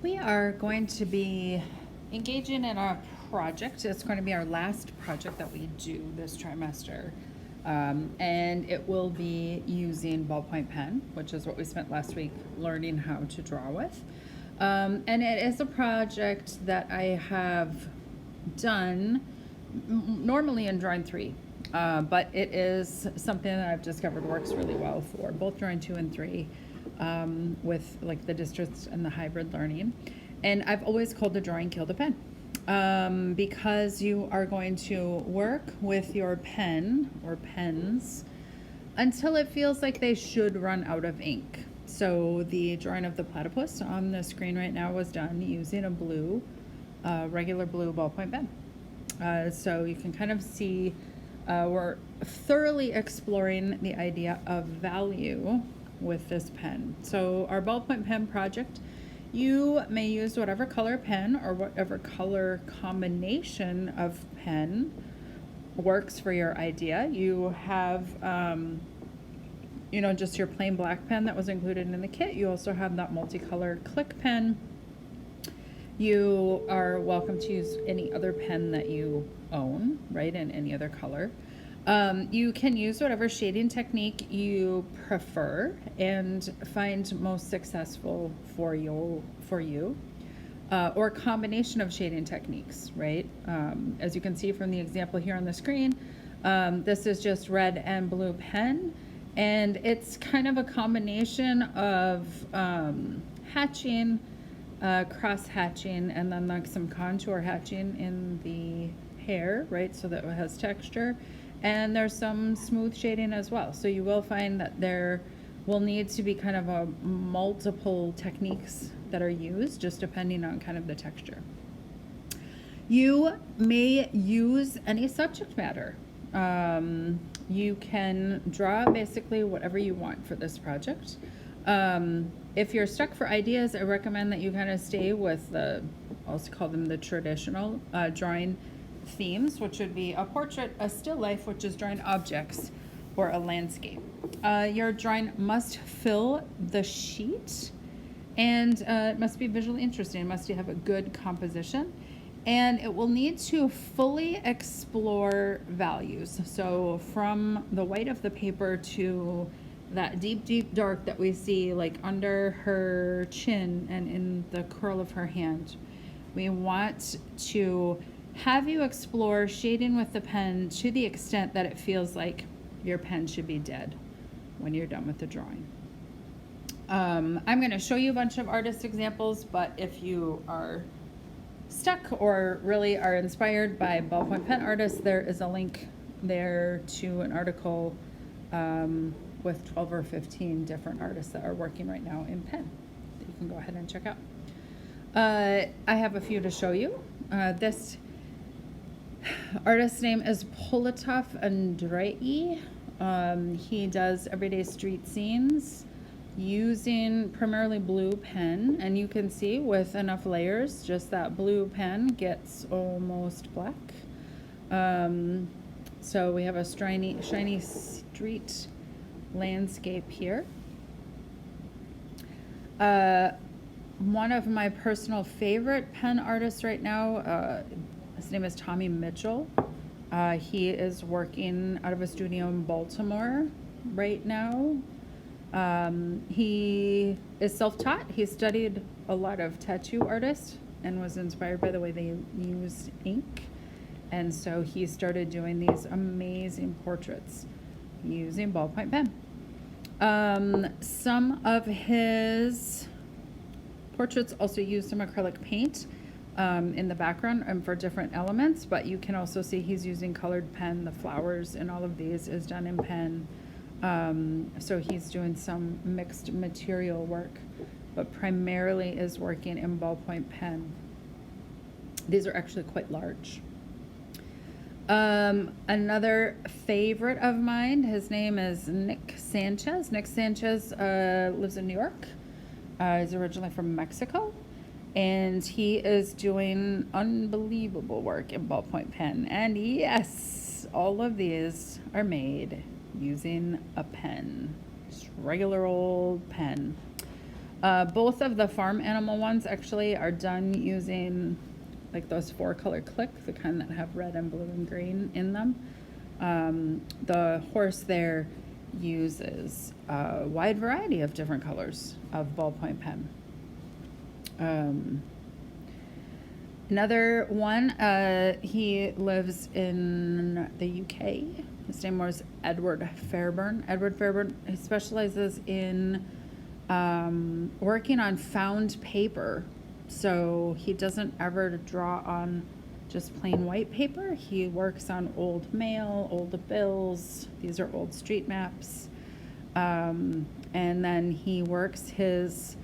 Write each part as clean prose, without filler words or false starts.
We are going to be engaging in a project. It's going to be our last project that we do this trimester. And it will be using ballpoint pen, which is what we spent last week learning how to draw with. And it is a project that I have done normally in drawing 3. But it is something that I've discovered works really well for both drawing 2 and 3 with like the distance and the hybrid learning. And I've always called the drawing Kill the Pen because you are going to work with your pen or pens until it feels like they should run out of ink. So the drawing of the platypus on the screen right now was done using a regular blue ballpoint pen. So you can kind of see we're thoroughly exploring the idea of value with this pen. So our ballpoint pen project, you may use whatever color pen or whatever color combination of pen works for your idea. You have, just your plain black pen that was included in the kit. You also have that multicolored click pen. You are welcome to use any other pen that you own, right, in any other color. You can use whatever shading technique you prefer and find most successful for you, or a combination of shading techniques, right? As you can see from the example here on the screen, this is just red and blue pen, and it's kind of a combination of hatching, cross hatching, and then like some contour hatching in the hair, right, so that it has texture. And there's some smooth shading as well. So you will find that there will need to be kind of a multiple techniques that are used just depending on kind of the texture. You may use any subject matter. You can draw basically whatever you want for this project. If you're stuck for ideas, I recommend that you kind of stay with I also call them the traditional drawing themes, which would be a portrait, a still life, which is drawing objects, or a landscape. Your drawing must fill the sheet, and it must be visually interesting. It must have a good composition, and it will need to fully explore values. So from the white of the paper to that deep, deep dark that we see like under her chin and in the curl of her hand, we want to have you explore shading with the pen to the extent that it feels like your pen should be dead when you're done with the drawing. I'm going to show you a bunch of artist examples, but if you are stuck or really are inspired by ballpoint pen artists, there is a link there to an article with 12 or 15 different artists that are working right now in pen that you can go ahead and check out. I have a few to show you. This artist's name is Politov Andrei. He does everyday street scenes using primarily blue pen, and you can see with enough layers, just that blue pen gets almost black. So we have a shiny street landscape here. One of my personal favorite pen artists right now, his name is Tommy Mitchell. He is working out of a studio in Baltimore right now. He is self-taught. He studied a lot of tattoo artists and was inspired by the way they use ink. And so he started doing these amazing portraits using ballpoint pen. Some of his portraits also use some acrylic paint in the background and for different elements, but you can also see he's using colored pen. The flowers and all of these is done in pen. So he's doing some mixed material work, but primarily is working in ballpoint pen. These are actually quite large. Another favorite of mine, his name is Nick Sanchez. Nick Sanchez lives in New York. He's originally from Mexico, and he is doing unbelievable work in ballpoint pen. And yes, all of these are made using a pen, just regular old pen. Both of the farm animal ones actually are done using like those 4-color click, the kind that have red and blue and green in them. The horse there uses a wide variety of different colors of ballpoint pen. Another one, he lives in the UK. His name was Edward Fairburn. Edward Fairburn, he specializes in working on found paper. So he doesn't ever draw on just plain white paper. He works on old mail, old bills. These are old street maps. And then he works his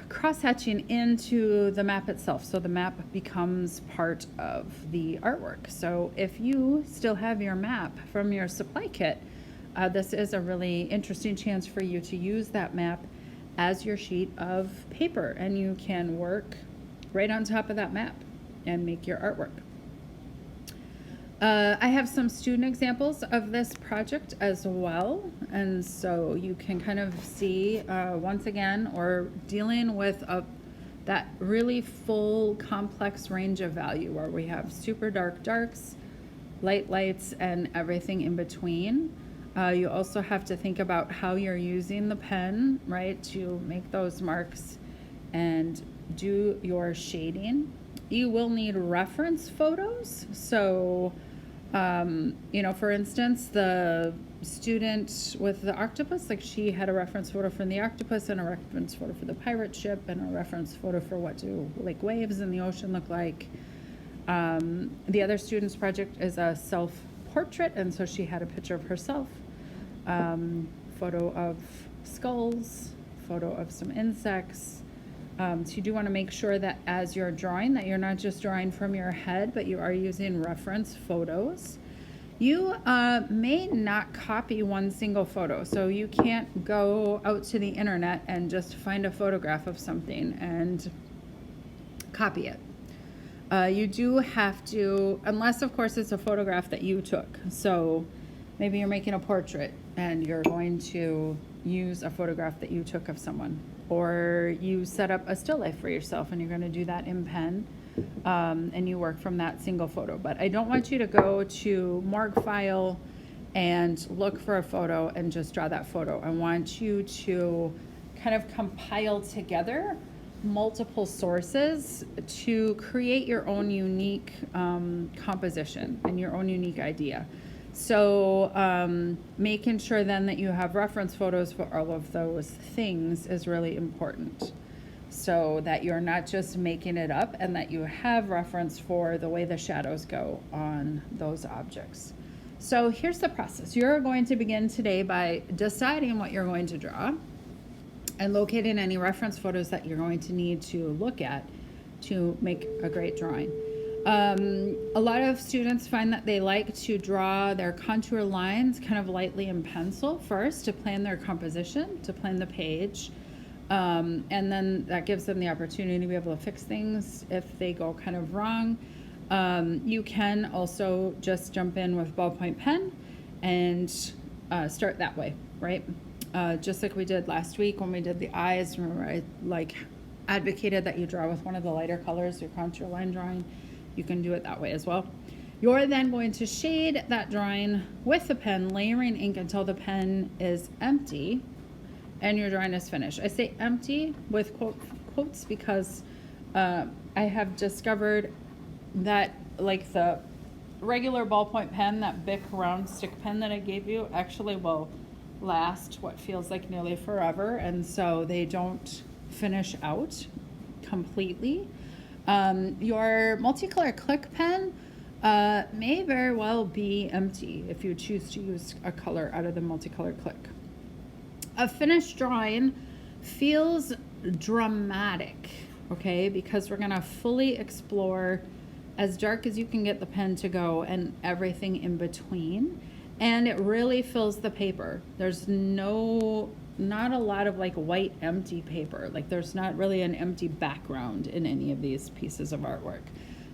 cross-hatching into the map itself. So the map becomes part of the artwork. So if you still have your map from your supply kit, this is a really interesting chance for you to use that map as your sheet of paper, and you can work right on top of that map and make your artwork. I have some student examples of this project as well, and so you can kind of see once again, or dealing with that really full complex range of value where we have super dark darks, light lights, and everything in between. You also have to think about how you're using the pen, right, to make those marks and do your shading. You will need reference photos. So, for instance, the student with the octopus, like she had a reference photo for the octopus and a reference photo for the pirate ship and a reference photo for what do like waves in the ocean look like. The other student's project is a self-portrait, and so she had a picture of herself, photo of skulls, photo of some insects. So you do want to make sure that as you're drawing, that you're not just drawing from your head, but you are using reference photos. You may not copy one single photo, so you can't go out to the internet and just find a photograph of something and copy it. You do have to, unless of course it's a photograph that you took. So maybe you're making a portrait and you're going to use a photograph that you took of someone, or you set up a still life for yourself and you're going to do that in pen, and you work from that single photo. But I don't want you to go to Morguefile and look for a photo and just draw that photo. I want you to kind of compile together multiple sources to create your own unique composition and your own unique idea. So making sure then that you have reference photos for all of those things is really important, so that you're not just making it up and that you have reference for the way the shadows go on those objects. So here's the process. You're going to begin today by deciding what you're going to draw and locating any reference photos that you're going to need to look at to make a great drawing. A lot of students find that they like to draw their contour lines kind of lightly in pencil first to plan their composition, to plan the page. And then that gives them the opportunity to be able to fix things if they go kind of wrong. You can also just jump in with ballpoint pen and start that way, right? Just like we did last week when we did the eyes. Remember, I advocated that you draw with one of the lighter colors, your contour line drawing. You can do it that way as well. You're then going to shade that drawing with the pen, layering ink until the pen is empty and your drawing is finished. I say empty with quotes because I have discovered that like the regular ballpoint pen, that Bic round stick pen that I gave you, actually will last what feels like nearly forever, and so they don't finish out completely. Your multicolor click pen may very well be empty if you choose to use a color out of the multicolor click. A finished drawing feels dramatic, okay, because we're gonna fully explore as dark as you can get the pen to go and everything in between, and it really fills the paper. There's not a lot of like white empty paper. Like there's not really an empty background in any of these pieces of artwork.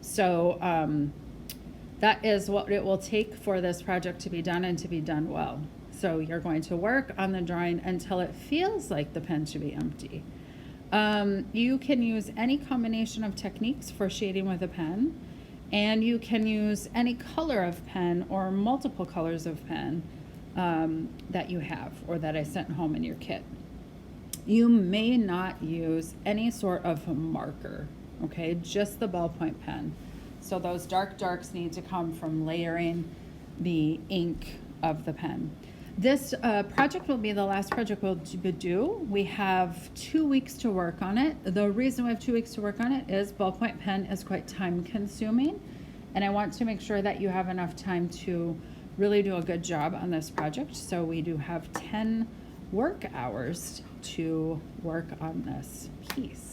So that is what it will take for this project to be done and to be done well. So you're going to work on the drawing until it feels like the pen should be empty. You can use any combination of techniques for shading with a pen, and you can use any color of pen or multiple colors of pen that you have or that I sent home in your kit. You may not use any sort of marker, okay? Just the ballpoint pen. So those dark darks need to come from layering the ink of the pen. This project will be the last project we'll do. We have 2 weeks to work on it. The reason we have 2 weeks to work on it is ballpoint pen is quite time consuming, and I want to make sure that you have enough time to really do a good job on this project. So we do have 10 work hours to work on this piece.